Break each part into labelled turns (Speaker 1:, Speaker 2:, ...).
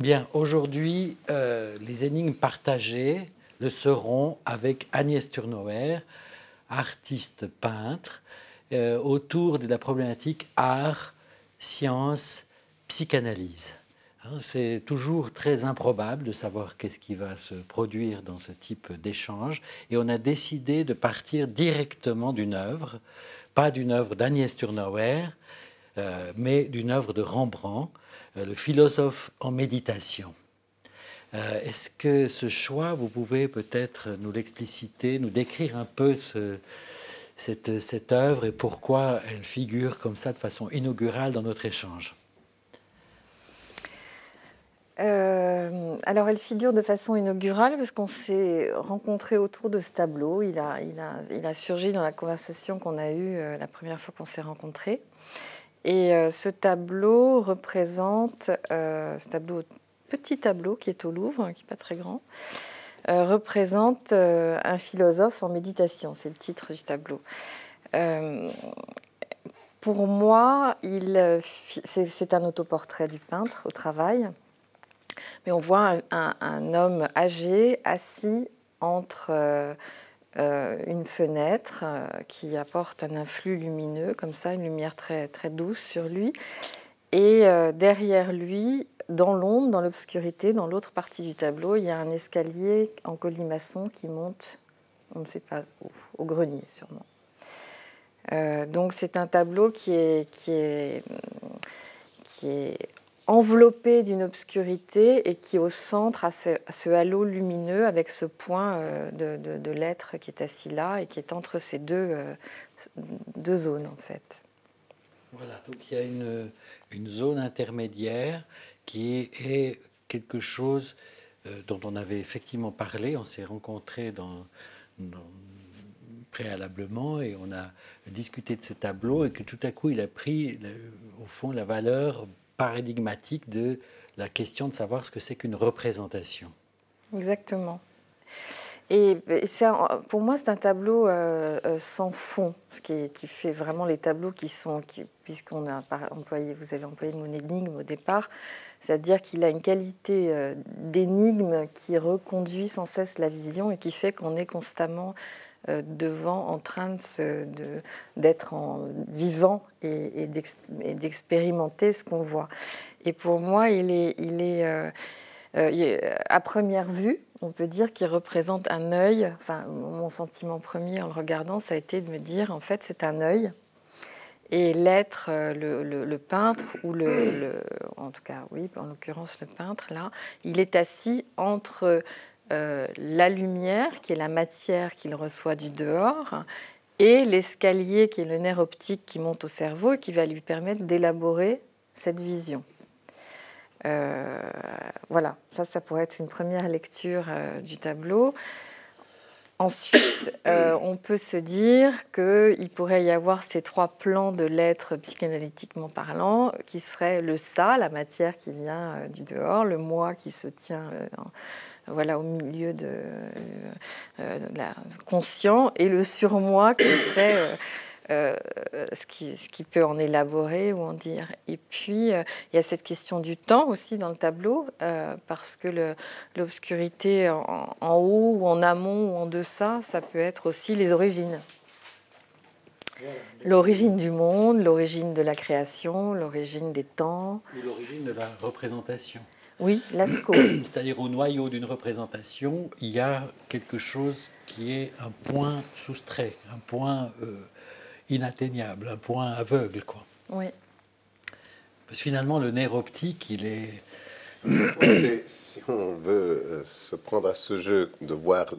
Speaker 1: Bien, aujourd'hui, les énigmes partagées le seront avec Agnès Turnauer, artiste peintre, autour de la problématique art, science, psychanalyse. Hein, c'est toujours très improbable de savoir qu'est-ce qui va se produire dans ce type d'échange. Et on a décidé de partir directement d'une œuvre, pas d'une œuvre d'Agnès Turnauer, mais d'une œuvre de Rembrandt, le philosophe en méditation. Est-ce que ce choix, vous pouvez peut-être nous l'expliciter, nous décrire un peu cette œuvre et pourquoi elle figure comme ça de façon inaugurale dans notre échange?
Speaker 2: Alors, elle figure de façon inaugurale parce qu'on s'est rencontrés autour de ce tableau. Il a surgi dans la conversation qu'on a eue la première fois qu'on s'est rencontrés. Et ce tableau représente, petit tableau qui est au Louvre, qui n'est pas très grand, représente un philosophe en méditation. C'est le titre du tableau. Pour moi, c'est un autoportrait du peintre au travail. Mais on voit un homme âgé assis entre une fenêtre qui apporte un influx lumineux, comme ça, une lumière très, très douce sur lui. Et derrière lui, dans l'ombre, dans l'obscurité, dans l'autre partie du tableau, il y a un escalier en colimaçon qui monte, on ne sait pas où, au grenier sûrement. Donc c'est un tableau qui est enveloppé d'une obscurité et qui au centre a ce halo lumineux avec ce point de l'être qui est assis là et qui est entre ces deux zones en fait.
Speaker 1: Voilà, donc il y a une zone intermédiaire qui est quelque chose dont on avait effectivement parlé, on s'est rencontrés préalablement et on a discuté de ce tableau et que tout à coup il a pris au fond la valeur paradigmatique de la question de savoir ce que c'est qu'une représentation.
Speaker 2: Exactement. Et pour moi, c'est un tableau sans fond, ce qui fait vraiment les tableaux puisqu'on a vous avez employé le mot énigme au départ, c'est-à-dire qu'il a une qualité d'énigme qui reconduit sans cesse la vision et qui fait qu'on est constamment devant, en train d'être vivant et d'expérimenter ce qu'on voit. Et pour moi, à première vue, on peut dire qu'il représente un œil. Enfin, mon sentiment premier en le regardant, ça a été de me dire, en fait, c'est un œil. Et l'être, le peintre, en tout cas, oui, en l'occurrence le peintre, là, il est assis entre la lumière, qui est la matière qu'il reçoit du dehors, et l'escalier, qui est le nerf optique qui monte au cerveau et qui va lui permettre d'élaborer cette vision. Voilà, ça pourrait être une première lecture du tableau. Ensuite, on peut se dire qu'il pourrait y avoir ces trois plans de l'être psychanalytiquement parlant, qui seraient le ça, la matière qui vient du dehors, le moi qui se tient au milieu de la conscient, et le surmoi qui serait ce qui peut en élaborer ou en dire. Et puis, il y a cette question du temps aussi dans le tableau, parce que l'obscurité en haut ou en amont ou en deçà, ça peut être aussi les origines. L'origine du monde, l'origine de la création, l'origine des temps.
Speaker 1: Ou l'origine de la représentation.
Speaker 2: Oui, Lascaux.
Speaker 1: C'est-à-dire au noyau d'une représentation, il y a quelque chose qui est un point soustrait, un point inatteignable, un point aveugle, quoi.
Speaker 2: Oui.
Speaker 1: Parce que finalement, le nerf optique, il est...
Speaker 3: Si on veut se prendre à ce jeu de voir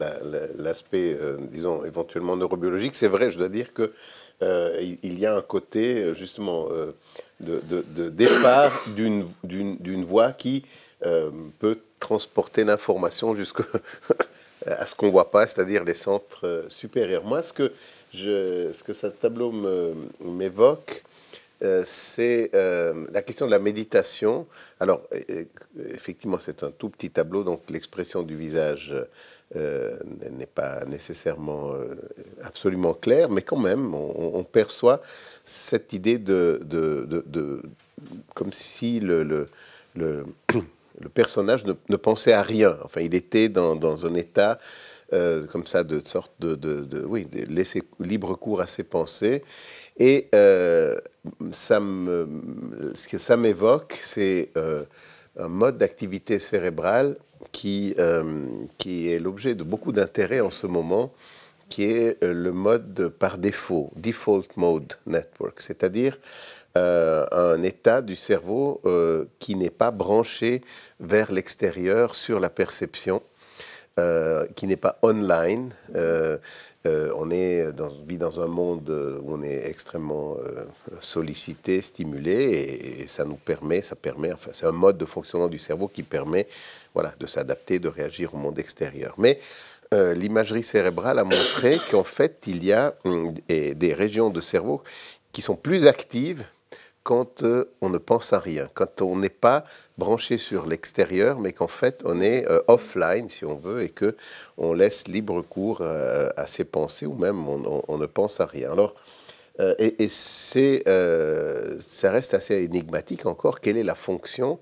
Speaker 3: l'aspect, disons, éventuellement neurobiologique, c'est vrai, je dois dire que il y a un côté, justement, de départ d'une voie qui peut transporter l'information jusqu'à ce qu'on ne voit pas, c'est-à-dire les centres supérieurs. Moi, ce que ce tableau m'évoque, c'est la question de la méditation. Alors, effectivement, c'est un tout petit tableau, donc l'expression du visage n'est pas nécessairement absolument claire, mais quand même, on perçoit cette idée comme si le personnage ne pensait à rien. Enfin, il était dans un état comme ça, de sorte de laisser libre cours à ses pensées. Et ce que ça m'évoque, c'est un mode d'activité cérébrale qui est l'objet de beaucoup d'intérêt en ce moment, qui est le mode par défaut, Default Mode Network, c'est-à-dire un état du cerveau qui n'est pas branché vers l'extérieur sur la perception, qui n'est pas online. On vit dans un monde où on est extrêmement sollicité, stimulé, et ça permet, enfin, c'est un mode de fonctionnement du cerveau qui permet, voilà, de s'adapter, de réagir au monde extérieur. Mais l'imagerie cérébrale a montré qu'en fait, il y a des régions de cerveau qui sont plus actives quand on ne pense à rien, quand on n'est pas branché sur l'extérieur, mais qu'en fait on est offline, si on veut, et qu'on laisse libre cours à ses pensées, ou même on ne pense à rien. Alors, ça reste assez énigmatique encore. Quelle est la fonction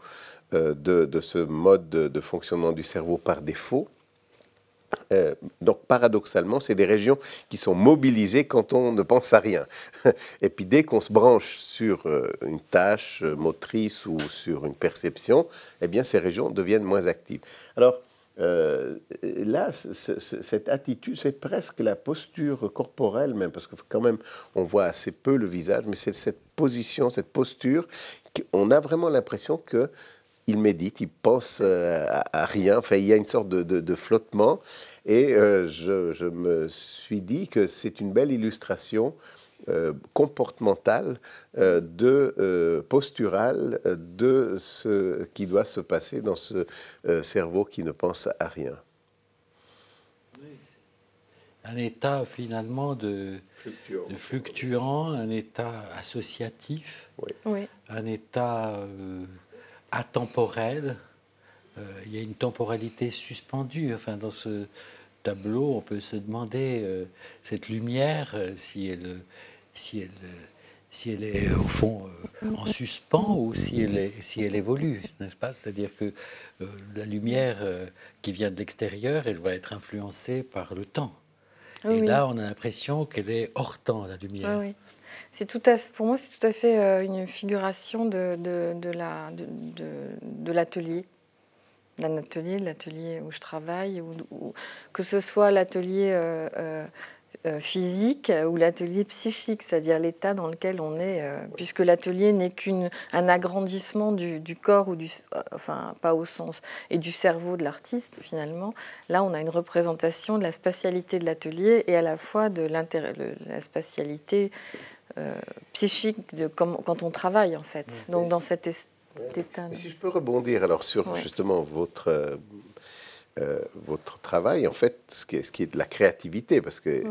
Speaker 3: de ce mode de fonctionnement du cerveau par défaut? Donc paradoxalement, c'est des régions qui sont mobilisées quand on ne pense à rien. Et puis dès qu'on se branche sur une tâche motrice ou sur une perception, eh bien ces régions deviennent moins actives. Alors là, cette attitude, c'est presque la posture corporelle même, parce que quand même on voit assez peu le visage, mais c'est cette position, cette posture, on a vraiment l'impression que il médite, il pense à rien. Enfin, il y a une sorte de flottement. Et je me suis dit que c'est une belle illustration comportementale, posturale, de ce qui doit se passer dans ce cerveau qui ne pense à rien.
Speaker 1: Oui, un état finalement de fluctuant, un état associatif,
Speaker 2: Oui.
Speaker 1: un état atemporel. Il y a une temporalité suspendue. Enfin, dans ce tableau, on peut se demander cette lumière, si elle est au fond en suspens ou si elle évolue, n'est-ce pas? C'est-à-dire que la lumière qui vient de l'extérieur, elle va être influencée par le temps.
Speaker 2: Oui,
Speaker 1: et
Speaker 2: oui.
Speaker 1: là, on a l'impression qu'elle est hors temps, la lumière.
Speaker 2: Oui, oui. C'est tout à fait, pour moi, c'est tout à fait une figuration de l'atelier. D'un atelier, l'atelier où je travaille, que ce soit l'atelier physique ou l'atelier psychique, c'est-à-dire l'état dans lequel on est, puisque l'atelier n'est qu'un agrandissement du corps, enfin pas au sens, et du cerveau de l'artiste finalement. Là, on a une représentation de la spatialité de l'atelier et à la fois de la spatialité psychique quand on travaille en fait. Donc dans cet état.
Speaker 3: Mais si je peux rebondir alors sur justement votre travail, en fait, ce qui est de la créativité, parce que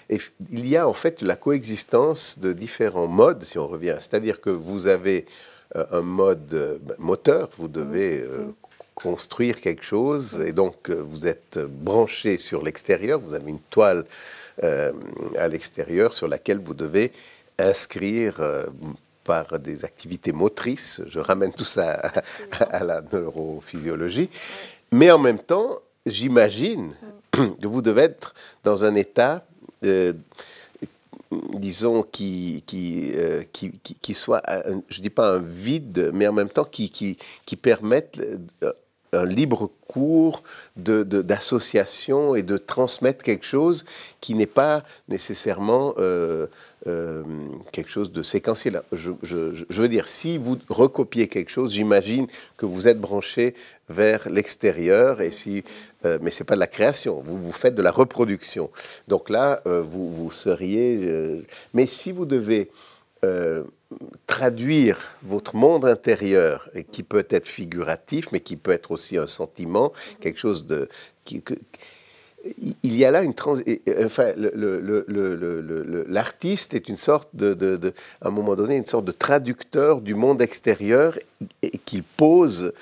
Speaker 3: il y a en fait la coexistence de différents modes, si on revient. C'est-à-dire que vous avez un mode moteur, vous devez construire quelque chose, et donc vous êtes branché sur l'extérieur, vous avez une toile à l'extérieur sur laquelle vous devez inscrire par des activités motrices, je ramène tout ça à la neurophysiologie, mais en même temps, j'imagine que vous devez être dans un état, disons, qui soit, je ne dis pas un vide, mais en même temps qui permette un libre cours d'association et de transmettre quelque chose qui n'est pas nécessairement quelque chose de séquentiel. Je veux dire, si vous recopiez quelque chose, j'imagine que vous êtes branché vers l'extérieur, mais ce n'est pas de la création, vous faites de la reproduction. Donc là, vous seriez... mais si vous devez traduire votre monde intérieur, et qui peut être figuratif, mais qui peut être aussi un sentiment, quelque chose de... il y a là une enfin, l'artiste est une sorte à un moment donné, une sorte de traducteur du monde extérieur et qu'il pose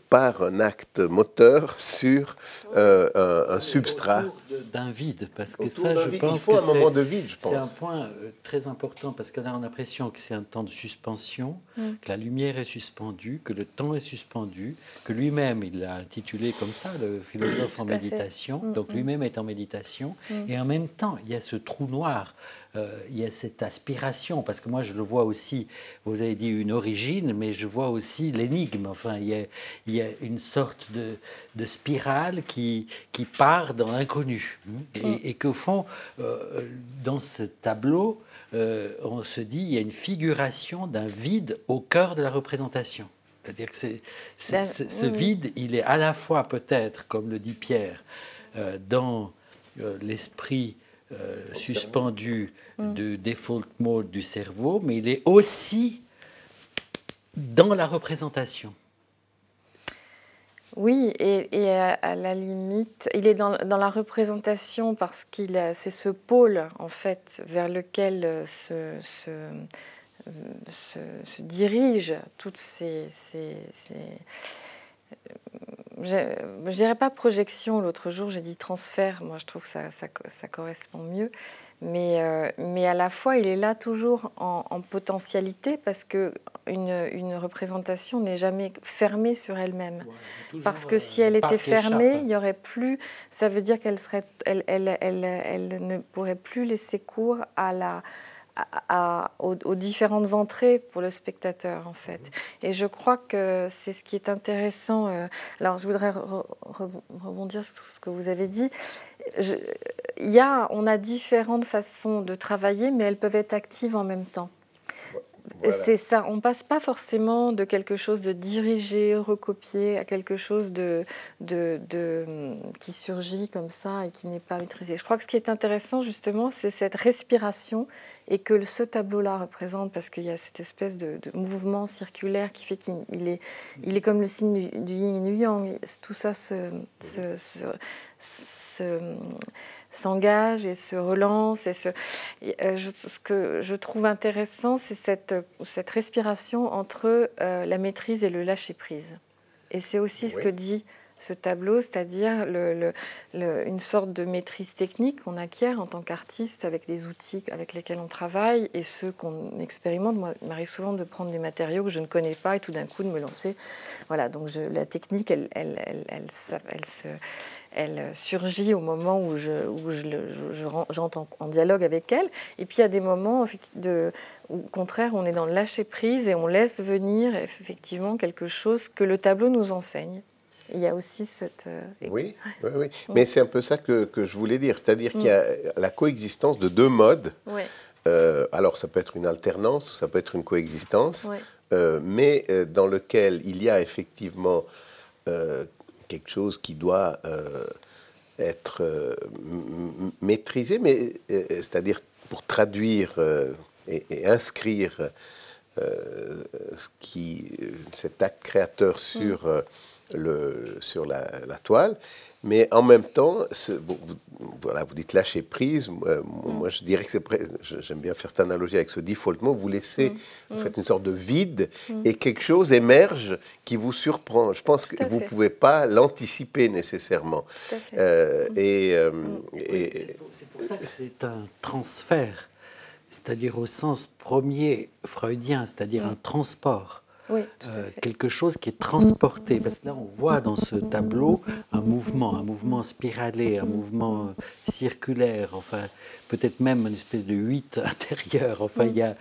Speaker 3: par un acte moteur sur un substrat.
Speaker 1: Autour d'un vide, parce que
Speaker 3: Autour
Speaker 1: ça,
Speaker 3: d'un
Speaker 1: je
Speaker 3: vide.
Speaker 1: pense
Speaker 3: Il faut
Speaker 1: que
Speaker 3: un moment de vide, je
Speaker 1: c'est un
Speaker 3: pense.
Speaker 1: point très important, parce que là, on a l'impression que c'est un temps de suspension, que la lumière est suspendue, que le temps est suspendu, que lui-même, il l'a intitulé comme ça, le philosophe en
Speaker 2: Tout à fait.
Speaker 1: méditation, donc lui-même est en méditation, et en même temps, il y a ce trou noir, il y a cette aspiration, parce que moi, je le vois aussi, vous avez dit une origine, mais je vois aussi l'énigme, enfin, il y a une sorte de spirale qui part dans l'inconnu. Et qu'au fond, dans ce tableau, on se dit il y a une figuration d'un vide au cœur de la représentation. C'est-à-dire que ce vide, il est à la fois peut-être, comme le dit Pierre, dans l'esprit suspendu de default mode du cerveau, mais il est aussi dans la représentation.
Speaker 2: Oui, et à la limite, il est dans la représentation parce c'est ce pôle, en fait, vers lequel se dirigent toutes je dirais pas projection, l'autre jour j'ai dit transfert, moi je trouve que ça correspond mieux, mais à la fois il est là toujours en potentialité parce qu'une représentation n'est jamais fermée sur elle-même. Ouais, parce que si elle était fermée, il n'y aurait plus, ça veut dire qu'elle ne pourrait plus laisser cours aux différentes entrées pour le spectateur, en fait. Et je crois que c'est ce qui est intéressant. Alors, je voudrais rebondir sur ce que vous avez dit. On a différentes façons de travailler, mais elles peuvent être actives en même temps. Voilà. C'est ça, on ne passe pas forcément de quelque chose de dirigé, recopié, à quelque chose qui surgit comme ça et qui n'est pas maîtrisé. Je crois que ce qui est intéressant, justement, c'est cette respiration et que ce tableau-là représente, parce qu'il y a cette espèce de mouvement circulaire qui fait qu'il est comme le signe du yin et du yang. Tout ça s'engage et se relance. Ce que je trouve intéressant, c'est cette respiration entre la maîtrise et le lâcher-prise. Et c'est aussi ce que dit ce tableau, c'est-à-dire une sorte de maîtrise technique qu'on acquiert en tant qu'artiste avec les outils avec lesquels on travaille et ceux qu'on expérimente. Moi, il m'arrive souvent de prendre des matériaux que je ne connais pas et tout d'un coup de me lancer. Voilà, donc la technique, elle surgit au moment où j'entre en dialogue avec elle. Et puis il y a des moments où, au contraire, on est dans le lâcher-prise et on laisse venir effectivement quelque chose que le tableau nous enseigne. Il y a aussi cette...
Speaker 3: Oui. Mais c'est un peu ça que je voulais dire. C'est-à-dire qu'il y a la coexistence de deux modes.
Speaker 2: Oui.
Speaker 3: Alors, ça peut être une alternance, ça peut être une coexistence, mais dans lequel il y a effectivement quelque chose qui doit être maîtrisé, mais c'est-à-dire pour traduire et inscrire cet acte créateur sur la toile, mais en même temps, vous dites lâcher prise. Moi, je dirais que j'aime bien faire cette analogie avec ce default mode. Vous laissez, vous faites une sorte de vide et quelque chose émerge qui vous surprend. Je pense que vous ne pouvez pas l'anticiper nécessairement.
Speaker 1: C'est pour ça que c'est un transfert, c'est-à-dire au sens premier freudien, c'est-à-dire un transport.
Speaker 2: Oui,
Speaker 1: quelque chose qui est transporté. Parce que là, on voit dans ce tableau un mouvement spiralé, un mouvement circulaire, enfin, peut-être même une espèce de 8 intérieur. Enfin, il y a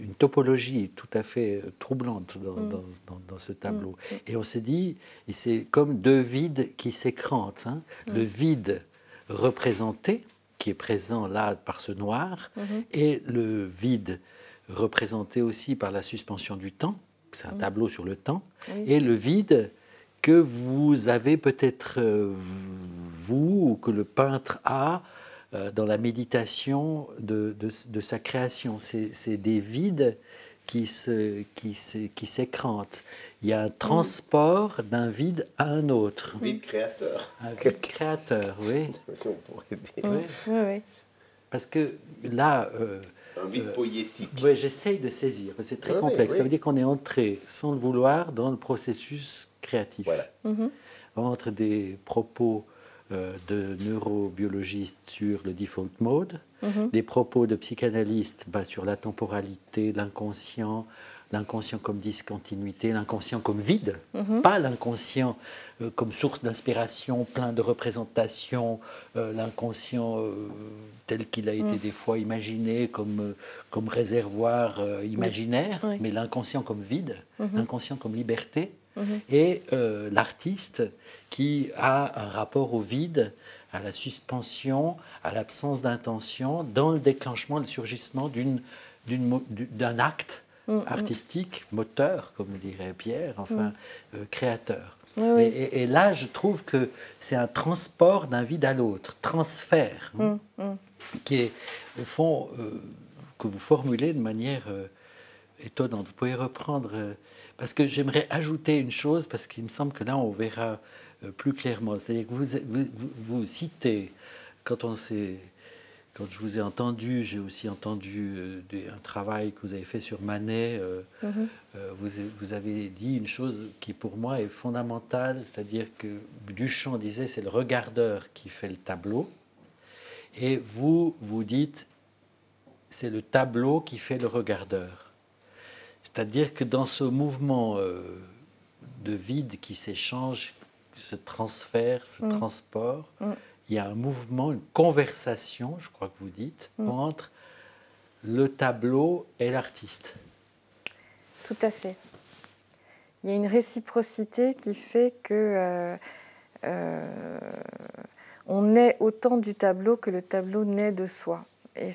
Speaker 1: une topologie tout à fait troublante dans ce tableau. Et on s'est dit, c'est comme deux vides qui s'écrantent. Hein. Le vide représenté, qui est présent là par ce noir, et le vide représenté aussi par la suspension du temps, c'est un tableau sur le temps, et le vide que vous avez peut-être, vous, ou que le peintre a dans la méditation de sa création. C'est des vides qui s'écrantent. Il y a un transport d'un vide à un autre.
Speaker 3: Un vide créateur.
Speaker 1: Un vide créateur, oui.
Speaker 3: Si on pourrait dire.
Speaker 2: Oui.
Speaker 1: Parce que là...
Speaker 3: un vide poétique.
Speaker 1: Oui, j'essaye de saisir, mais c'est très complexe. Ça veut dire qu'on est entré, sans le vouloir, dans le processus créatif.
Speaker 3: Voilà.
Speaker 1: Entre des propos de neurobiologistes sur le default mode, des propos de psychanalystes sur la temporalité, l'inconscient comme discontinuité, l'inconscient comme vide, pas l'inconscient comme source d'inspiration, plein de représentations, l'inconscient tel qu'il a été des fois imaginé comme réservoir imaginaire, mais l'inconscient comme vide, l'inconscient comme liberté, et l'artiste qui a un rapport au vide, à la suspension, à l'absence d'intention, dans le déclenchement, le surgissement d'un acte artistique, moteur, comme le dirait Pierre, enfin, créateur.
Speaker 2: Oui.
Speaker 1: Et là, je trouve que c'est un transport d'un vide à l'autre, transfert, qui est, au fond, que vous formulez de manière étonnante. Vous pouvez reprendre, parce que j'aimerais ajouter une chose, parce qu'il me semble que là, on verra plus clairement. C'est-à-dire que vous citez, quand je vous ai entendu, j'ai aussi entendu un travail que vous avez fait sur Manet. Vous avez dit une chose qui, pour moi, est fondamentale, c'est-à-dire que Duchamp disait c'est le regardeur qui fait le tableau, et vous dites c'est le tableau qui fait le regardeur. C'est-à-dire que dans ce mouvement de vide qui s'échange, ce transfert, ce transport, il y a un mouvement, une conversation, je crois que vous dites, entre le tableau et l'artiste.
Speaker 2: Tout à fait. Il y a une réciprocité qui fait que on naît autant du tableau que le tableau naît de soi. Et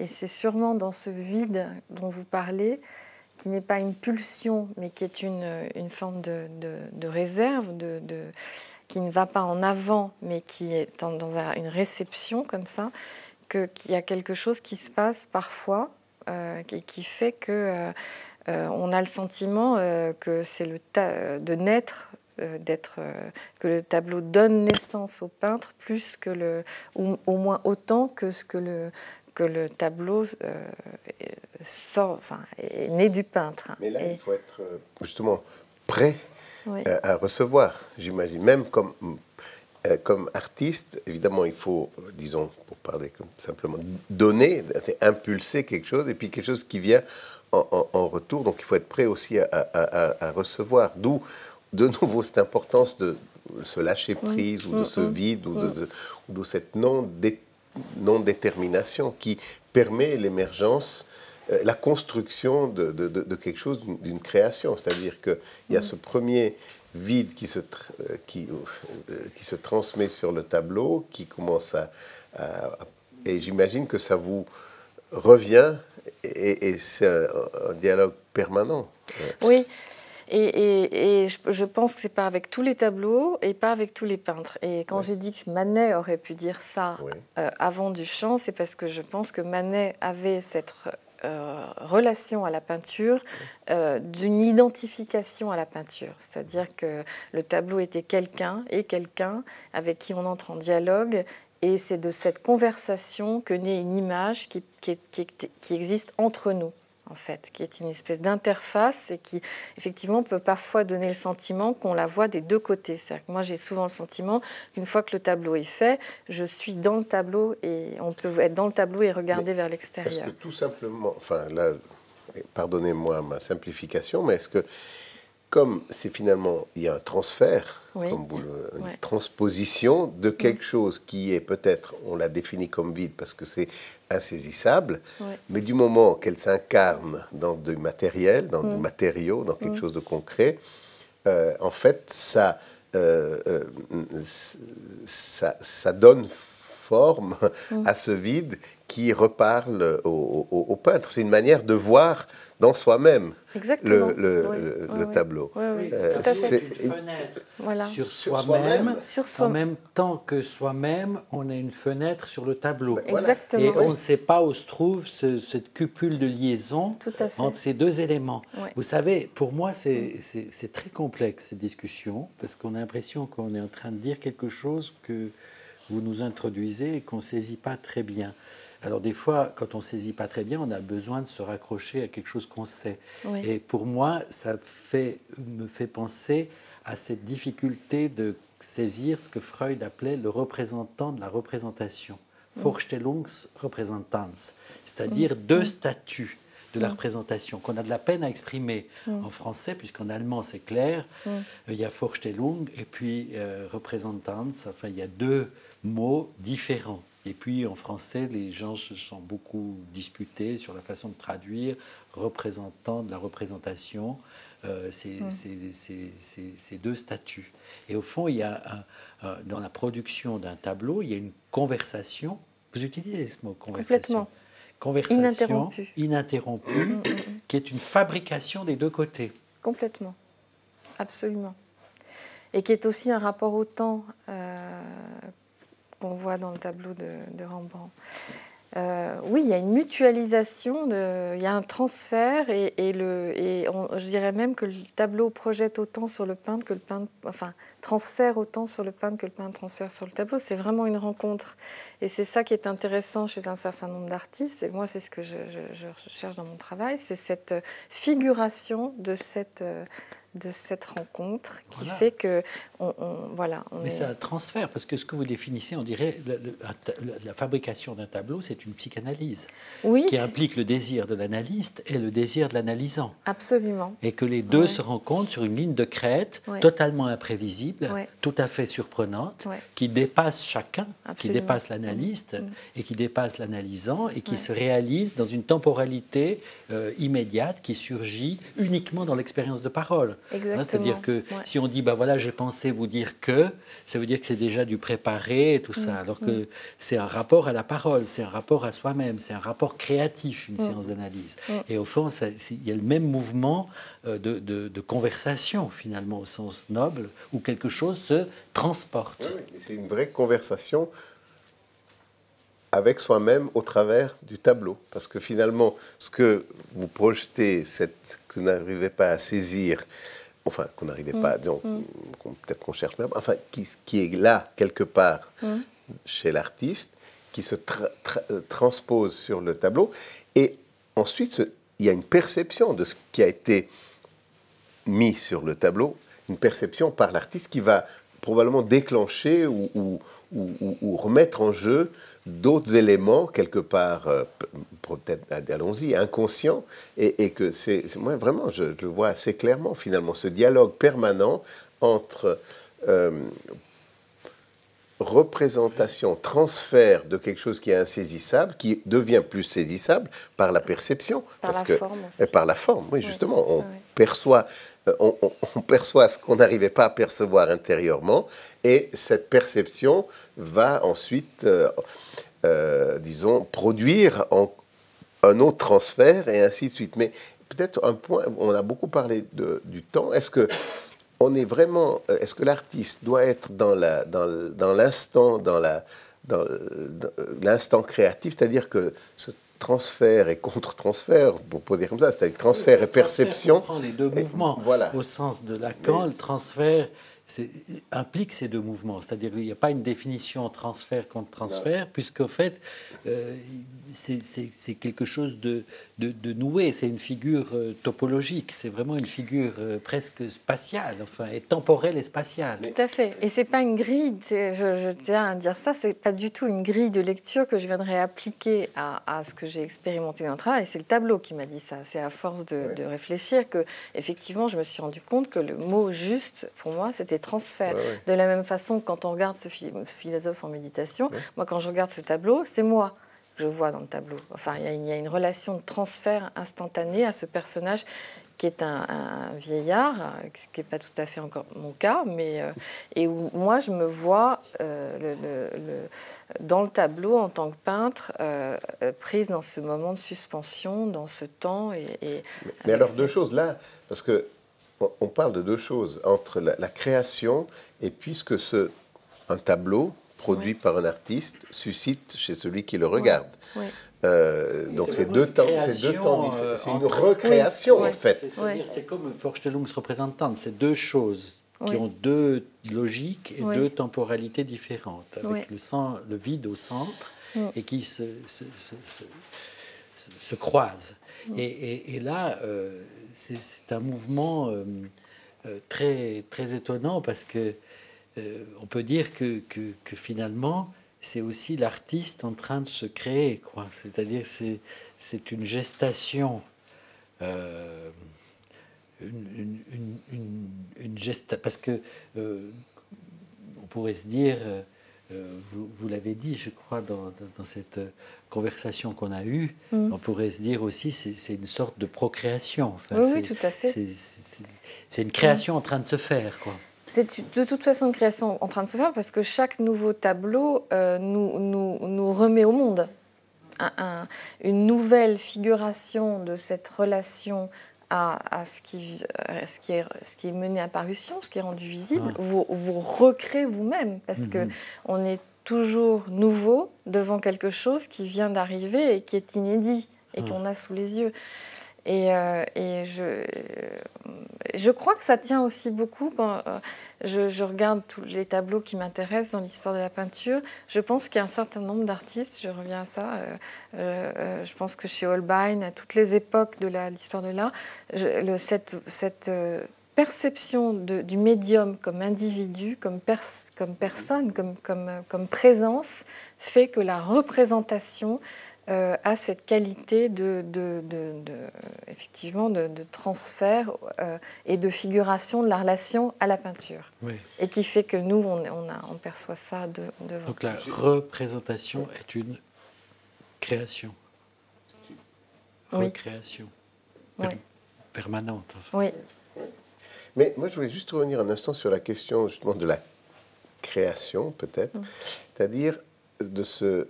Speaker 2: c'est sûrement dans ce vide dont vous parlez, qui n'est pas une pulsion, mais qui est une forme de réserve, qui ne va pas en avant, mais qui est dans une réception comme ça, qu'il y a quelque chose qui se passe parfois, qui fait que on a le sentiment que c'est de naître, que le tableau donne naissance au peintre plus que ou au moins autant que le tableau est né du peintre.
Speaker 3: Mais là, il faut être justement prêt à recevoir, j'imagine. Même comme artiste, évidemment, il faut, disons, pour parler simplement, donner, impulser quelque chose, et puis quelque chose qui vient en retour. Donc, il faut être prêt aussi à recevoir. D'où, de nouveau, cette importance de se lâcher prise, ou de ce vide, ou de cette non-détermination qui permet l'émergence, la construction de quelque chose, d'une création. C'est-à-dire qu'il y a ce premier vide qui se transmet sur le tableau, qui commence et j'imagine que ça vous revient, et c'est un dialogue permanent.
Speaker 2: Oui. Et je pense que ce n'est pas avec tous les tableaux et pas avec tous les peintres. Et quand j'ai dit que Manet aurait pu dire ça avant Duchamp, c'est parce que je pense que Manet avait cette relation à la peinture, d'une identification à la peinture. C'est-à-dire que le tableau était quelqu'un avec qui on entre en dialogue. Et c'est de cette conversation que naît une image qui existe entre nous, en fait, qui est une espèce d'interface et qui, effectivement, peut parfois donner le sentiment qu'on la voit des deux côtés. C'est-à-dire que moi, j'ai souvent le sentiment qu'une fois que le tableau est fait, je suis dans le tableau et on peut être dans le tableau et regarder vers l'extérieur.
Speaker 3: Est-ce que tout simplement, enfin là, pardonnez-moi ma simplification, mais est-ce que comme c'est finalement, il y a un transfert, comme une transposition de quelque chose qui est peut-être, on l'a défini comme vide parce que c'est insaisissable, mais du moment qu'elle s'incarne dans du matériel, dans du matériau, dans quelque chose de concret, en fait, ça donne forme à ce vide qui reparle au peintre. C'est une manière de voir dans soi-même le tableau.
Speaker 1: C'est une fenêtre sur soi-même. En même temps que soi-même, on a une fenêtre sur le tableau.
Speaker 2: Exactement.
Speaker 1: Et on ne sait pas où se trouve cette cupule de liaison entre ces deux éléments. Vous savez, pour moi, c'est très complexe, cette discussion, parce qu'on a l'impression qu'on est en train de dire quelque chose que vous nous introduisez et qu'on ne saisit pas très bien. Alors des fois, quand on ne saisit pas très bien, on a besoin de se raccrocher à quelque chose qu'on sait. Et pour moi, ça me fait penser à cette difficulté de saisir ce que Freud appelait le représentant de la représentation, Vorstellungsrepräsentanz, c'est-à-dire deux statuts de la représentation, qu'on a de la peine à exprimer en français, puisqu'en allemand c'est clair, il y a Vorstellung et puis Repräsentanz, enfin il y a deux mots différents. Et puis en français, les gens se sont beaucoup disputés sur la façon de traduire représentant de la représentation, ces deux statuts. Et au fond, il y a dans la production d'un tableau, il y a une conversation. Vous utilisez ce mot conversation?
Speaker 2: Complètement.
Speaker 1: Conversation ininterrompue, qui est une fabrication des deux côtés.
Speaker 2: Complètement, absolument. Et qui est aussi un rapport au temps qu'on voit dans le tableau de Rembrandt. Oui, il y a une mutualisation, il y a un transfert, je dirais même que le tableau projette autant sur le peintre que le peintre, enfin, transfère autant sur le peintre que le peintre transfère sur le tableau. C'est vraiment une rencontre. Et c'est ça qui est intéressant chez un certain nombre d'artistes, et moi c'est ce que je cherche dans mon travail, c'est cette figuration de cette rencontre qui fait que
Speaker 1: Mais c'est un transfert, parce que ce que vous définissez, on dirait la fabrication d'un tableau, c'est une psychanalyse qui implique le désir de l'analyste et le désir de l'analysant.
Speaker 2: Absolument.
Speaker 1: Et que les deux se rencontrent sur une ligne de crête totalement imprévisible, tout à fait surprenante, qui dépasse chacun, qui dépasse l'analyste et qui dépasse l'analysant et qui se réalise dans une temporalité immédiate qui surgit uniquement dans l'expérience de parole. C'est-à-dire que si on dit, voilà, j'ai pensé vous dire que, ça veut dire que c'est déjà du préparé et tout ça, alors que c'est un rapport à la parole, c'est un rapport à soi-même, c'est un rapport créatif, une séance d'analyse. Et au fond, il y a le même mouvement de conversation, finalement, au sens noble, où quelque chose se transporte.
Speaker 3: Oui, c'est une vraie conversation avec soi-même au travers du tableau. Parce que finalement, ce que vous projetez, que vous n'arrivez pas à saisir, enfin, qu'on n'arrivait pas, disons, peut-être qu'on cherche même, enfin, qui est là, quelque part, chez l'artiste, qui se transpose sur le tableau. Et ensuite, il y a une perception de ce qui a été mis sur le tableau, une perception par l'artiste qui va probablement déclencher ou remettre en jeu d'autres éléments, quelque part, peut-être, allons-y, inconscients, et que moi, vraiment, je le vois assez clairement, finalement, ce dialogue permanent entre représentation, transfert de quelque chose qui est insaisissable, qui devient plus saisissable par la perception. Par la forme, oui, justement. On perçoit ce qu'on n'arrivait pas à percevoir intérieurement, et cette perception va ensuite, disons, produire un autre transfert, et ainsi de suite. Mais peut-être un point, on a beaucoup parlé du temps, est-ce que l'artiste doit être dans l'instant, dans l'instant créatif, c'est-à-dire que ce transfert et contre-transfert, pour dire comme ça, c'est-à-dire transfert et perception.
Speaker 1: On prend les deux mouvements. Au sens de Lacan, le transfert implique ces deux mouvements. C'est-à-dire qu'il n'y a pas une définition transfert contre transfert, puisqu'en fait, c'est quelque chose de noué. C'est une figure topologique. C'est vraiment une figure presque spatiale, enfin, et temporelle et spatiale.
Speaker 2: Tout à fait. Et c'est pas une grille. Je tiens à dire ça. C'est pas du tout une grille de lecture que je viendrais appliquer à ce que j'ai expérimenté dans le travail. C'est le tableau qui m'a dit ça. C'est à force de réfléchir que, effectivement, je me suis rendu compte que le mot juste, pour moi, c'était transfert. De la même façon, quand on regarde ce philosophe en méditation, moi, quand je regarde ce tableau, c'est moi que je vois dans le tableau. Enfin, il y a une relation de transfert instantané à ce personnage qui est un vieillard, ce qui n'est pas tout à fait encore mon cas, et où moi, je me vois dans le tableau en tant que peintre, prise dans ce moment de suspension, dans ce temps.
Speaker 3: Mais alors, deux choses là, parce que on parle de deux choses, entre la création et puis ce que un tableau produit par un artiste suscite chez celui qui le regarde. Donc c'est deux temps différents. C'est une recréation en fait.
Speaker 1: C'est comme Vorstellungsrepräsentanz, c'est deux choses qui ont deux logiques et deux temporalités différentes, avec le vide au centre et qui se croisent. Et là, c'est un mouvement très, très étonnant parce que on peut dire que finalement, c'est aussi l'artiste en train de se créer, quoi. C'est-à-dire c'est une gestation, parce que on pourrait se dire, vous l'avez dit, je crois, dans cette conversation qu'on a eue, on pourrait se dire aussi c'est une sorte de procréation. Enfin,
Speaker 2: oui, tout à fait.
Speaker 1: C'est une création en train de se faire, quoi.
Speaker 2: C'est de toute façon une création en train de se faire parce que chaque nouveau tableau nous remet au monde une nouvelle figuration de cette relation à ce qui est mené à parution, ce qui est rendu visible. Vous recréez vous-même parce que on est toujours nouveau devant quelque chose qui vient d'arriver et qui est inédit et qu'on a sous les yeux. Et je crois que ça tient aussi beaucoup quand je regarde tous les tableaux qui m'intéressent dans l'histoire de la peinture. Je pense qu'il y a un certain nombre d'artistes, je reviens à ça, je pense que chez Holbein, à toutes les époques de l'histoire de l'art, cette perception du médium comme individu, comme personne, comme présence, fait que la représentation a cette qualité effectivement de transfert et de figuration de la relation à la peinture. Oui. Et qui fait que nous, on perçoit ça devant.
Speaker 1: Donc la représentation est une création. Recréation. Permanente. Enfin.
Speaker 2: Oui.
Speaker 3: Mais moi, je voulais juste revenir un instant sur la question justement de la création, peut-être. C'est-à-dire de ce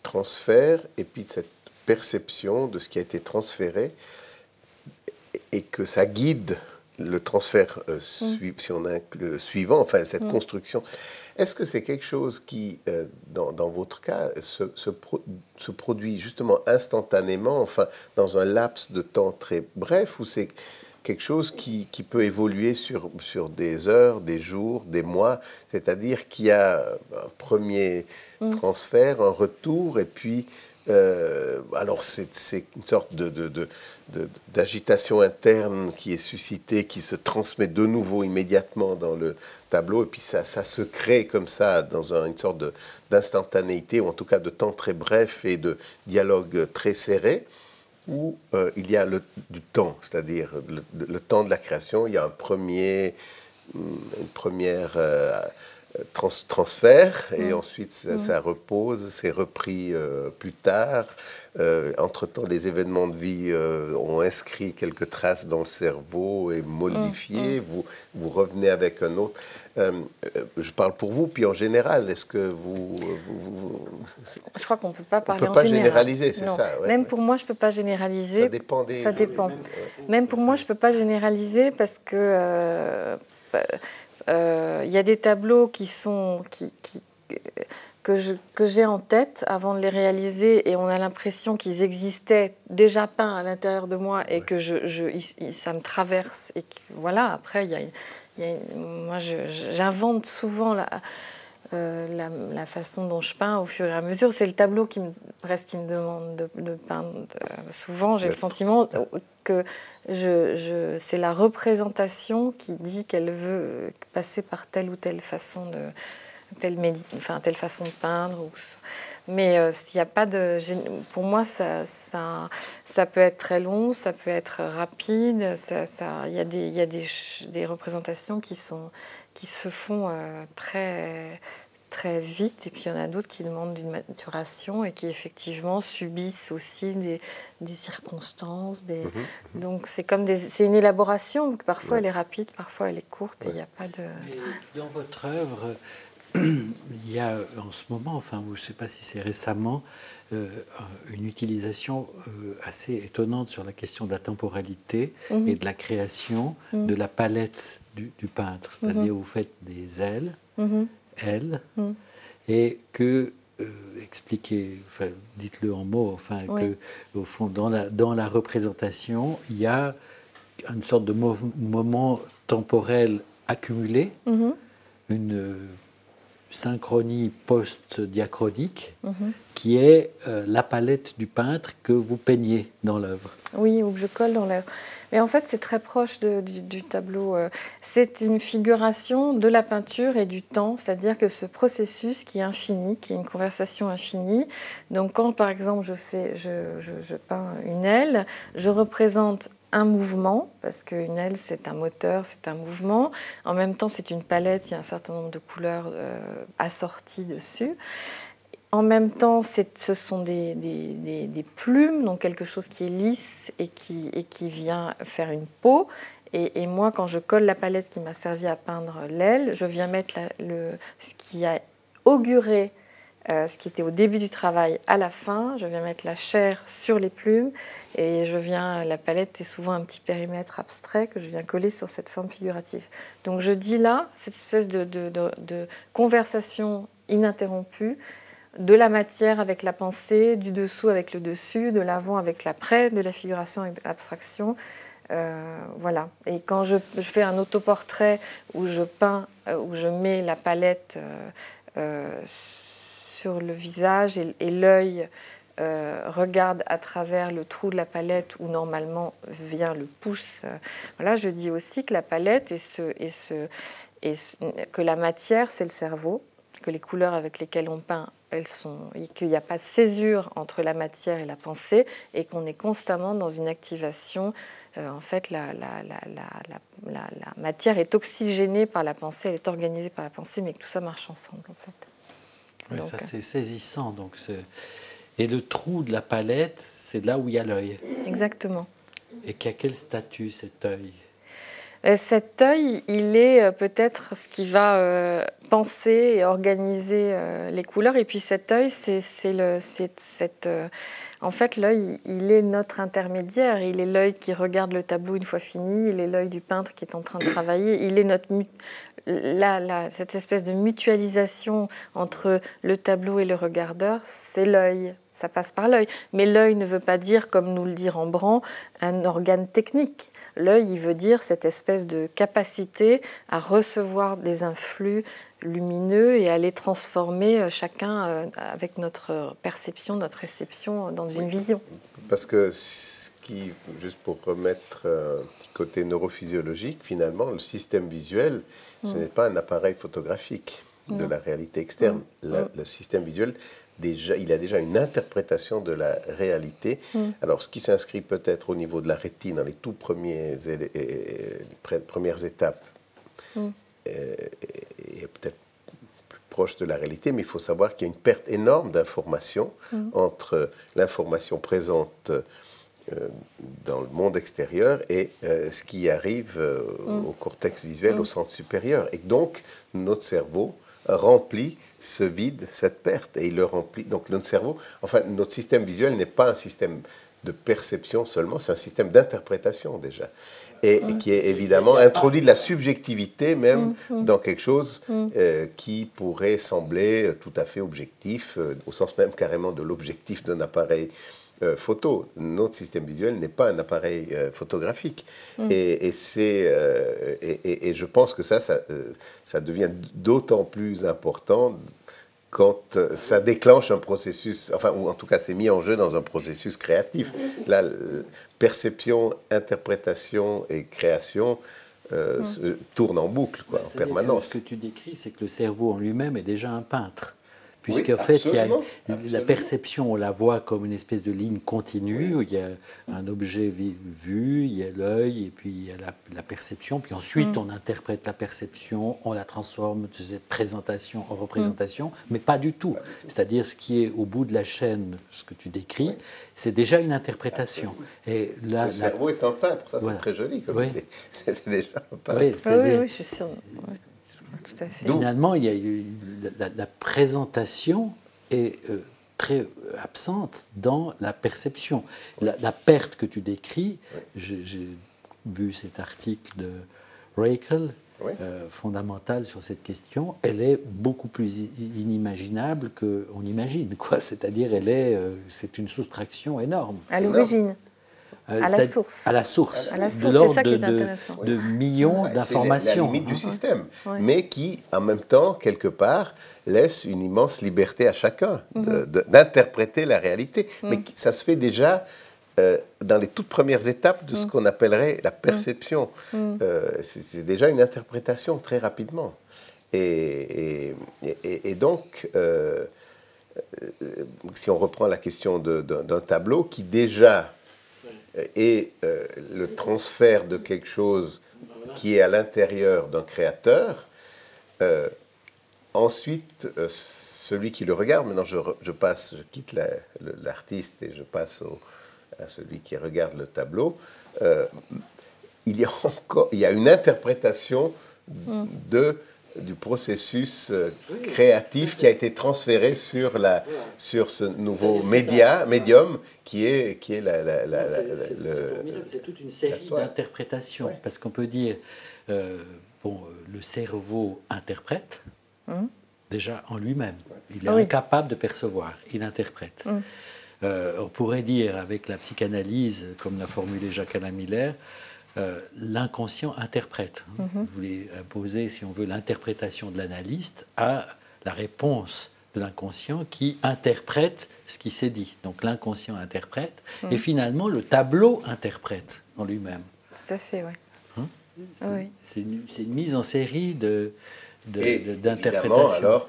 Speaker 3: transfert et puis de cette perception de ce qui a été transféré et que ça guide le transfert si on a le suivant, enfin cette construction. Est-ce que c'est quelque chose qui, dans votre cas, se produit justement instantanément, enfin dans un laps de temps très bref, ou c'est quelque chose qui peut évoluer sur des heures, des jours, des mois, c'est-à-dire qu'il y a un premier transfert, un retour, et puis alors c'est une sorte d'agitation interne qui est suscitée, qui se transmet de nouveau immédiatement dans le tableau, et puis ça se crée comme ça dans une sorte d'instantanéité, ou en tout cas de temps très bref et de dialogue très serré, où il y a du temps, c'est-à-dire le temps de la création. Il y a une première transfert, et ensuite ça repose, c'est repris plus tard. Entre-temps, les événements de vie ont inscrit quelques traces dans le cerveau et modifié. Vous revenez avec un autre. Je parle pour vous, puis en général, est-ce que vous
Speaker 2: je crois qu'on ne peut pas parler en
Speaker 3: général. On ne peut pas
Speaker 2: général.
Speaker 3: généraliser, c'est ça. Ouais,
Speaker 2: Même pour moi, je ne peux pas généraliser.
Speaker 3: Ça dépend des...
Speaker 2: Ça dépend. Même pour moi, je ne peux pas généraliser parce que... y a des tableaux que j'ai en tête avant de les réaliser, et on a l'impression qu'ils existaient déjà peints à l'intérieur de moi et que ça me traverse. Et que, voilà, après, moi, j'invente souvent la façon dont je peins au fur et à mesure. C'est le tableau qui me demande de peindre. Souvent, j'ai le sentiment que c'est la représentation qui dit qu'elle veut passer par telle ou telle façon telle façon de peindre. Mais s'il n'y a pas de... Pour moi, ça peut être très long, ça peut être rapide. Il y a des représentations qui se font très, très vite. Et puis, il y en a d'autres qui demandent une maturation et qui, effectivement, subissent aussi des circonstances. Donc, c'est une élaboration. Parfois, elle est rapide, parfois, elle est courte. Et il n'y a pas de...
Speaker 1: Mais dans votre œuvre... Il y a en ce moment, enfin, je ne sais pas si c'est récemment, une utilisation assez étonnante sur la question de la temporalité et de la création de la palette du peintre. C'est-à-dire, vous faites des ailes, et que, expliquez, enfin, dites-le en mots, enfin, que, au fond, dans la représentation, il y a une sorte de moment temporel accumulé, synchronie post-diachronique, qui est la palette du peintre que vous peignez dans l'œuvre.
Speaker 2: Oui, ou que je colle dans l'œuvre. Mais en fait, c'est très proche du tableau. C'est une figuration de la peinture et du temps, c'est-à-dire que ce processus qui est infini, qui est une conversation infinie. Donc, quand par exemple je peins une aile, je représente un mouvement, parce qu'une aile, c'est un moteur, c'est un mouvement. En même temps, c'est une palette, il y a un certain nombre de couleurs assorties dessus. En même temps, ce sont des plumes, donc quelque chose qui est lisse et qui vient faire une peau. Et moi, quand je colle la palette qui m'a servi à peindre l'aile, je viens mettre ce qui a auguré, ce qui était au début du travail à la fin. Je viens mettre la chair sur les plumes et la palette est souvent un petit périmètre abstrait que je viens coller sur cette forme figurative. Donc je dis là, cette espèce de conversation ininterrompue, de la matière avec la pensée, du dessous avec le dessus, de l'avant avec l'après, de la figuration avec l'abstraction. Voilà. Et quand je fais un autoportrait où je peins, où je mets la palette sur le visage et l'œil regarde à travers le trou de la palette où normalement vient le pouce, voilà, je dis aussi que la palette que la matière, c'est le cerveau, que les couleurs avec lesquelles on peint, qu'il n'y a pas de césure entre la matière et la pensée et qu'on est constamment dans une activation. En fait, la matière est oxygénée par la pensée, elle est organisée par la pensée, mais que tout ça marche ensemble, en fait.
Speaker 1: Oui,
Speaker 2: donc,
Speaker 1: ça c'est saisissant. Donc et le trou de la palette, c'est là où il y a l'œil.
Speaker 2: Exactement.
Speaker 1: Et qui a quel statut cet œil?
Speaker 2: Cet œil, il est peut-être ce qui va penser et organiser les couleurs. Et puis cet œil, en fait, l'œil, il est notre intermédiaire. Il est l'œil qui regarde le tableau une fois fini. Il est l'œil du peintre qui est en train de travailler. Il est cette espèce de mutualisation entre le tableau et le regardeur, c'est l'œil. Ça passe par l'œil. Mais l'œil ne veut pas dire, comme nous le dit Rembrandt, un organe technique. L'œil, il veut dire cette espèce de capacité à recevoir des influx lumineux et à les transformer chacun avec notre perception, notre réception dans une vision.
Speaker 3: Parce que, juste pour remettre un petit côté neurophysiologique, finalement, le système visuel, ce n'est pas un appareil photographique de la réalité externe. Le système visuel, il a déjà une interprétation de la réalité. Alors, ce qui s'inscrit peut-être au niveau de la rétine, dans les tout premières étapes, est peut-être plus proche de la réalité, mais il faut savoir qu'il y a une perte énorme d'informations entre l'information présente dans le monde extérieur et ce qui arrive au cortex visuel, au centre supérieur. Et donc, notre cerveau remplit ce vide, cette perte, et il le remplit. Donc notre cerveau, enfin notre système visuel n'est pas un système de perception seulement, c'est un système d'interprétation déjà, et qui est évidemment introduit de la subjectivité même dans quelque chose qui pourrait sembler tout à fait objectif, au sens même carrément de l'objectif d'un appareil photo. Notre système visuel n'est pas un appareil photographique. Et je pense que ça devient d'autant plus important quand ça déclenche un processus, enfin, ou en tout cas c'est mis en jeu dans un processus créatif. Là, perception, interprétation et création se tournent en boucle, quoi, en permanence.
Speaker 1: Ce que tu décris, c'est que le cerveau en lui-même est déjà un peintre. Puisqu'en
Speaker 3: Oui,
Speaker 1: fait, il y a la perception, on la voit comme une espèce de ligne continue, où il y a un objet vu, il y a l'œil, et puis il y a la perception, puis ensuite on interprète la perception, on la transforme de cette présentation en représentation, mais pas du tout. C'est-à-dire ce qui est au bout de la chaîne, ce que tu décris, c'est déjà une interprétation. Et là,
Speaker 3: le cerveau est un peintre, ça c'est très joli comme idée. C'est déjà un peintre.
Speaker 2: Oui, je suis sûre. Oui. Tout à fait.
Speaker 1: Finalement, il y a la présentation est très absente dans la perception. La perte que tu décris, j'ai vu cet article de Reichel, fondamentale sur cette question, elle est beaucoup plus inimaginable qu'on imagine. C'est-à-dire, c'est une soustraction énorme.
Speaker 2: À l'origine. À la source.
Speaker 1: À la source.
Speaker 2: À la
Speaker 1: De
Speaker 2: source,
Speaker 1: l'ordre
Speaker 2: c'est ça qui est intéressant.
Speaker 1: de millions d'informations.
Speaker 3: C'est la limite du système,
Speaker 2: Ouais.
Speaker 3: mais qui, en même temps, quelque part, laisse une immense liberté à chacun d'interpréter la réalité. Mais ça se fait déjà dans les toutes premières étapes de ce qu'on appellerait la perception. C'est déjà une interprétation très rapidement. Et donc, si on reprend la question d'un tableau qui déjà est le transfert de quelque chose qui est à l'intérieur d'un créateur, ensuite, celui qui le regarde, maintenant je quitte l'artiste et je passe à celui qui regarde le tableau, il y a une interprétation du processus créatif qui a été transféré sur ce nouveau médium qui est
Speaker 1: c'est toute une série d'interprétations. Ouais. Parce qu'on peut dire, le cerveau interprète, déjà en lui-même. Il est incapable de percevoir, il interprète. On pourrait dire, avec la psychanalyse, comme l'a formulé Jacques-Alain Miller, l'inconscient interprète. Vous voulez imposer, si on veut, l'interprétation de l'analyste à la réponse de l'inconscient qui interprète ce qui s'est dit. Donc l'inconscient interprète, et finalement le tableau interprète en lui-même.
Speaker 2: Tout à fait, oui.
Speaker 1: C'est une mise en série d'interprétations.
Speaker 3: Évidemment, alors,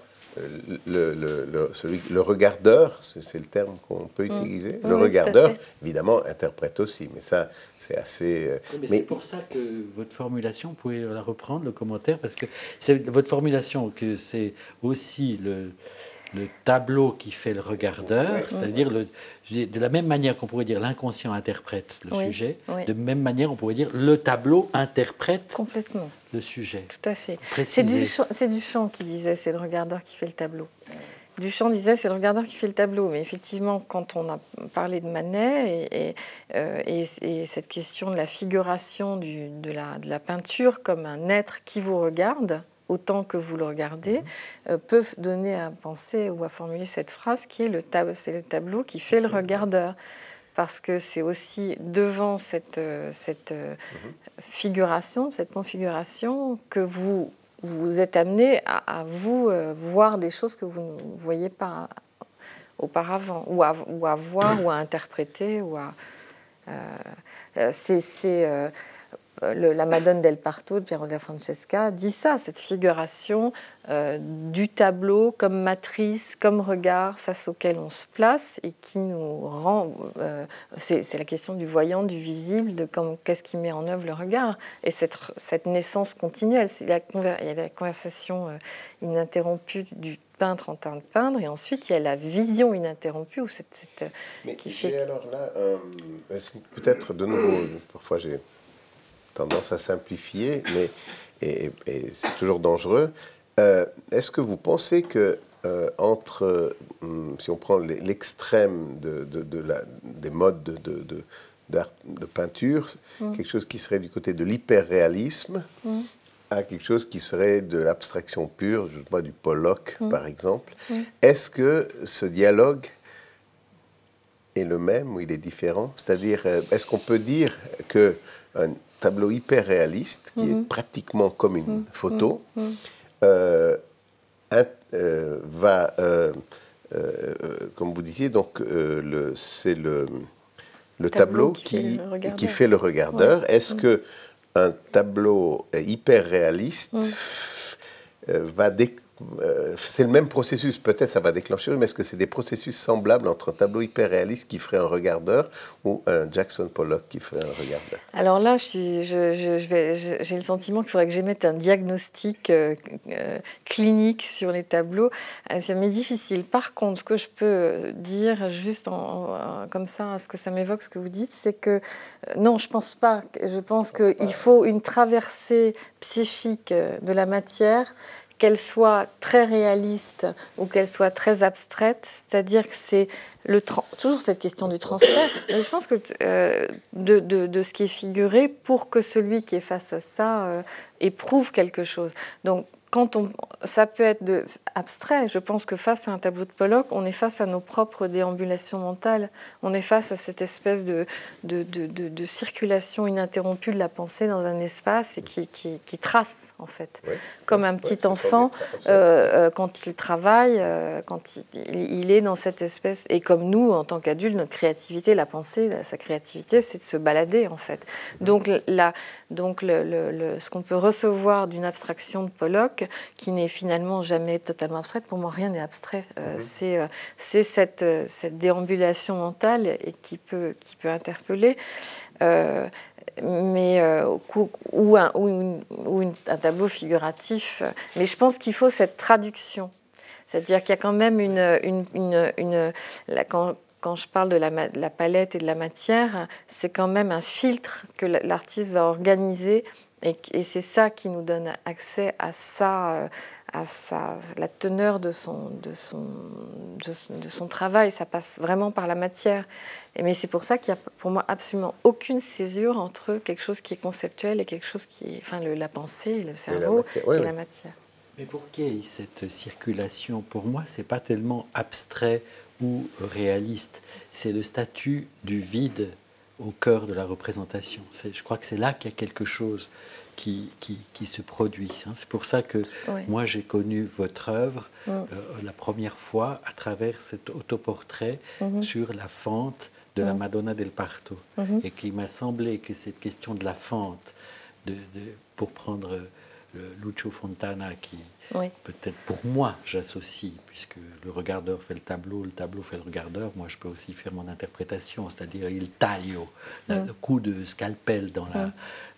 Speaker 3: le regardeur, c'est le terme qu'on peut utiliser, le regardeur, évidemment, interprète aussi, mais ça, c'est assez...
Speaker 1: mais c'est pour ça que votre formulation, vous pouvez la reprendre, le commentaire, parce que c'est votre formulation que c'est aussi le tableau qui fait le regardeur, c'est-à-dire de la même manière qu'on pourrait dire l'inconscient interprète le sujet, de même manière on pourrait dire le tableau interprète
Speaker 2: complètement le
Speaker 1: sujet.
Speaker 2: Tout à fait. C'est Duchamp qui disait c'est le regardeur qui fait le tableau. Duchamp disait c'est le regardeur qui fait le tableau, mais effectivement quand on a parlé de Manet et cette question de la figuration de la peinture comme un être qui vous regarde, autant que vous le regardez, peuvent donner à penser ou à formuler cette phrase qui est c'est le tableau qui fait le regardeur. Parce que c'est aussi devant cette figuration, cette configuration, que vous êtes amené à vous voir des choses que vous ne voyiez pas auparavant, ou à voir, ou à interpréter, ou à... la Madone del Parto de Piero della Francesca dit ça, cette figuration du tableau comme matrice, comme regard face auquel on se place et qui nous rend... c'est la question du voyant, du visible, de qu'est-ce qui met en œuvre le regard. Et cette naissance continuelle, il y a la conversation ininterrompue du peintre en train de peindre, et ensuite il y a la vision ininterrompue.
Speaker 3: Mais alors là, peut-être de nouveau, parfois j'ai tendance à simplifier, mais et c'est toujours dangereux. Est-ce que vous pensez que entre, si on prend l'extrême des modes de peinture, quelque chose qui serait du côté de l'hyperréalisme, à quelque chose qui serait de l'abstraction pure, je sais pas, du Pollock par exemple, est-ce que ce dialogue est le même ou il est différent? C'est-à-dire, est-ce qu'on peut dire qu'un tableau hyper réaliste, qui est pratiquement comme une photo, va, comme vous disiez, donc c'est le tableau qui fait le regardeur. Est-ce que un tableau hyper réaliste c'est le même processus, peut-être ça va déclencher, mais est-ce que c'est des processus semblables entre un tableau hyper réaliste qui ferait un regardeur ou un Jackson Pollock qui ferait un regardeur?
Speaker 2: Alors là, j'ai le sentiment qu'il faudrait que j'émette un diagnostic clinique sur les tableaux. Ça m'est difficile. Par contre, ce que je peux dire, juste comme ça, ce que ça m'évoque, ce que vous dites, c'est que non, je pense pas. Je pense qu'il faut une traversée psychique de la matière, qu'elle soit très réaliste ou qu'elle soit très abstraite, c'est-à-dire que c'est toujours cette question du transfert. Mais je pense que de ce qui est figuré pour que celui qui est face à ça éprouve quelque chose. Donc, ça peut être abstrait. Je pense que face à un tableau de Pollock, on est face à nos propres déambulations mentales. On est face à cette espèce de circulation ininterrompue de la pensée dans un espace et qui trace, en fait. Oui. Comme un petit enfant, quand il travaille, quand il est dans cette espèce... Et comme nous, en tant qu'adultes, notre créativité, la pensée, sa créativité, c'est de se balader, en fait. Donc, ce qu'on peut recevoir d'une abstraction de Pollock, qui n'est finalement jamais totalement abstraite, pour moi, rien n'est abstrait. C'est cette déambulation mentale et qui peut interpeller. Ou un tableau figuratif. Mais je pense qu'il faut cette traduction. C'est-à-dire qu'il y a quand même quand je parle de la palette et de la matière, c'est quand même un filtre que l'artiste va organiser et c'est ça qui nous donne accès à la teneur de son travail. Ça passe vraiment par la matière. Mais c'est pour ça qu'il n'y a pour moi absolument aucune césure entre quelque chose qui est conceptuel et quelque chose qui est... Enfin, la pensée, le cerveau et la matière.
Speaker 1: Mais pour qu'il y ait cette circulation, pour moi, ce n'est pas tellement abstrait ou réaliste. C'est le statut du vide au cœur de la représentation. Je crois que c'est là qu'il y a quelque chose qui se produit. C'est pour ça que moi, j'ai connu votre œuvre la première fois à travers cet autoportrait sur la fente de la Madonna del Parto. Et qu'il m'a semblé que cette question de la fente, pour prendre Lucio Fontana, qui peut-être pour moi j'associe, puisque le regardeur fait le tableau fait le regardeur, moi je peux aussi faire mon interprétation, c'est-à-dire il taglio, le coup de scalpel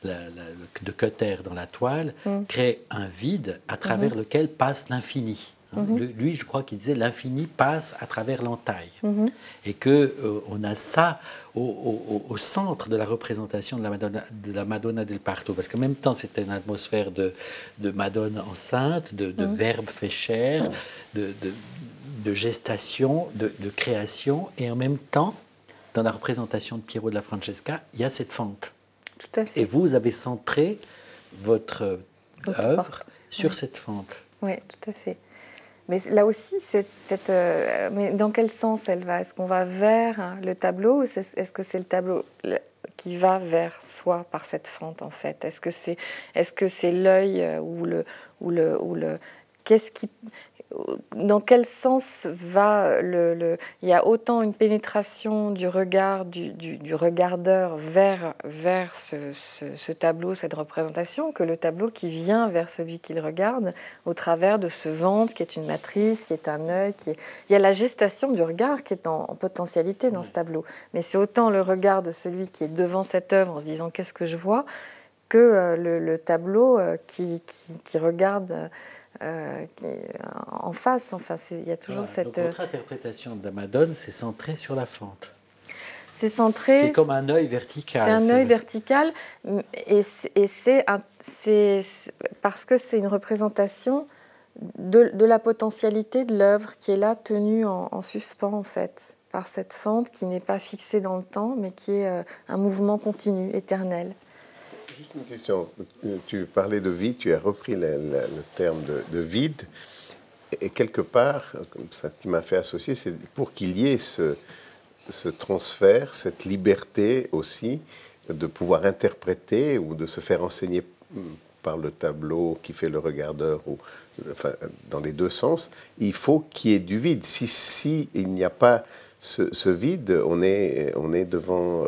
Speaker 1: de cutter dans la toile, crée un vide à travers lequel passe l'infini. Lui, je crois qu'il disait l'infini passe à travers l'entaille. Et qu'on a ça au centre de la représentation de la Madonna del Parto. Parce qu'en même temps, c'était une atmosphère de Madone enceinte, de Verbe fait chair, de gestation, de création. Et en même temps, dans la représentation de Piero della Francesca, il y a cette fente.
Speaker 2: Tout à fait.
Speaker 1: Et vous avez centré votre œuvre sur cette fente.
Speaker 2: Oui, tout à fait. Mais là aussi, mais dans quel sens elle va? Est-ce qu'on va vers le tableau ou est-ce que c'est le tableau qui va vers soi par cette fente, en fait? Est-ce que c'est l'œil dans quel sens va il y a autant une pénétration du regard du regardeur vers ce tableau, cette représentation, que le tableau qui vient vers celui qui le regarde au travers de ce ventre qui est une matrice, qui est un œil. Il y a la gestation du regard qui est en potentialité dans ce tableau. Mais c'est autant le regard de celui qui est devant cette œuvre en se disant « qu'est-ce que je vois ?» que le tableau qui regarde... en face, enfin, il y a toujours cette...
Speaker 1: Donc votre interprétation de la Madone, c'est centré sur la fente.
Speaker 2: C'est centré...
Speaker 1: C'est comme un œil vertical.
Speaker 2: C'est un œil vertical, et c'est parce que c'est une représentation de la potentialité de l'œuvre qui est là, tenue en suspens, en fait, par cette fente qui n'est pas fixée dans le temps, mais qui est un mouvement continu, éternel.
Speaker 3: Juste une question. Tu parlais de vide, tu as repris le terme de vide. Et quelque part, comme ça qui m'a fait associer, c'est pour qu'il y ait ce transfert, cette liberté aussi de pouvoir interpréter ou de se faire enseigner par le tableau qui fait le regardeur, enfin, dans les deux sens, il faut qu'il y ait du vide. Si il n'y a pas ce vide, on est devant...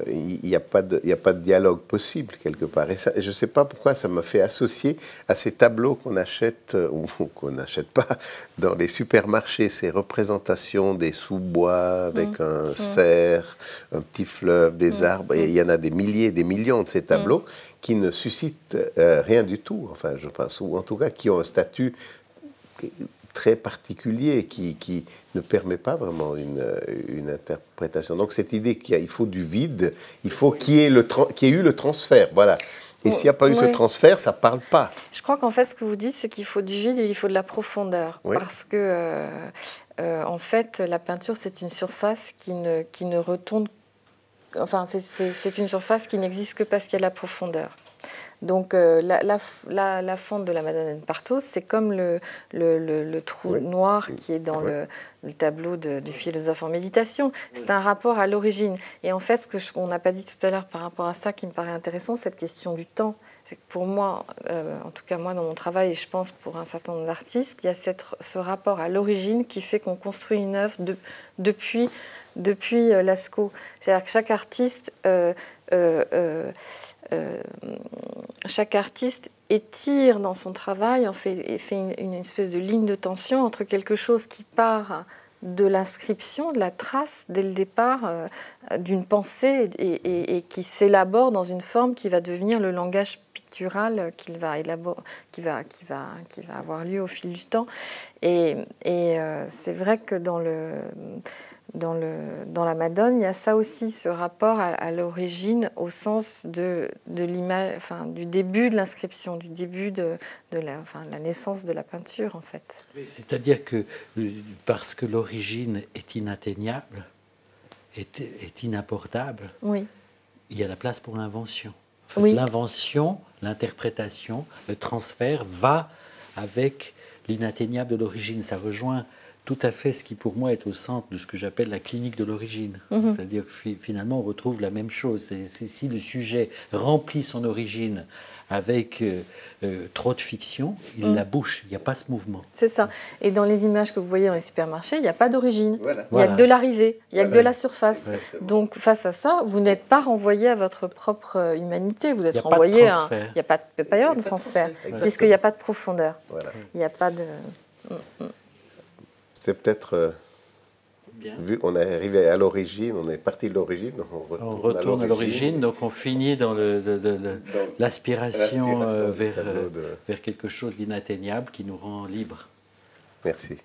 Speaker 3: il n'y a pas de dialogue possible quelque part. Et je ne sais pas pourquoi ça m'a fait associer à ces tableaux qu'on achète ou qu'on n'achète pas dans les supermarchés, ces représentations des sous-bois avec un cerf, un petit fleuve, des arbres. Et il y en a des milliers, des millions de ces tableaux qui ne suscitent rien du tout, enfin, je pense, ou en tout cas qui ont un statut très particulier qui ne permet pas vraiment une interprétation. Donc cette idée qu'il faut du vide, il faut qu'il y ait eu le transfert, voilà. Et s'il n'y a pas eu ce transfert, ça ne parle pas.
Speaker 2: Je crois qu'en fait, ce que vous dites, c'est qu'il faut du vide et il faut de la profondeur. Oui. Parce que, en fait, la peinture, c'est une surface qui ne retourne... Enfin, c'est une surface qui n'existe que parce qu'il y a de la profondeur. Donc la fente de la Madone en Parto, c'est comme le trou noir qui est dans le tableau du philosophe en méditation. C'est un rapport à l'origine. Et en fait, ce qu'on n'a pas dit tout à l'heure par rapport à ça qui me paraît intéressant, cette question du temps. Pour moi, en tout cas moi dans mon travail, et je pense pour un certain nombre d'artistes, il y a ce rapport à l'origine qui fait qu'on construit une œuvre depuis Lascaux. C'est-à-dire que chaque artiste étire dans son travail, fait une espèce de ligne de tension entre quelque chose qui part de l'inscription, de la trace dès le départ d'une pensée et qui s'élabore dans une forme qui va devenir le langage pictural qui va avoir lieu au fil du temps. Et c'est vrai que dans la Madone, il y a ça aussi, ce rapport à l'origine au sens de l'image, enfin, du début de l'inscription, du début de la naissance de la peinture, en fait.
Speaker 1: C'est-à-dire que parce que l'origine est inatteignable, est inabordable,
Speaker 2: oui.
Speaker 1: Il y a la place pour l'invention. En fait,
Speaker 2: oui.
Speaker 1: L'invention, l'interprétation, le transfert va avec l'inatteignable de l'origine. Ça rejoint tout à fait ce qui pour moi est au centre de ce que j'appelle la clinique de l'origine. C'est-à-dire que finalement on retrouve la même chose. Si le sujet remplit son origine avec trop de fiction, il la bouche, il n'y a pas ce mouvement.
Speaker 2: C'est ça. Et dans les images que vous voyez dans les supermarchés, il n'y a pas d'origine. Voilà. Il n'y a que de l'arrivée, il n'y a que de la surface. Ouais. Donc face à ça, vous n'êtes pas renvoyé à votre propre humanité, vous êtes renvoyé à... Il n'y a pas de y avoir de transfert, puisqu'il n'y a pas de profondeur. Voilà. Il n'y a pas de...
Speaker 3: C'est peut-être... vu qu'on est arrivé à l'origine, on est parti de l'origine,
Speaker 1: on retourne à l'origine, donc on finit dans l'aspiration vers quelque chose d'inatteignable qui nous rend libres.
Speaker 3: Merci.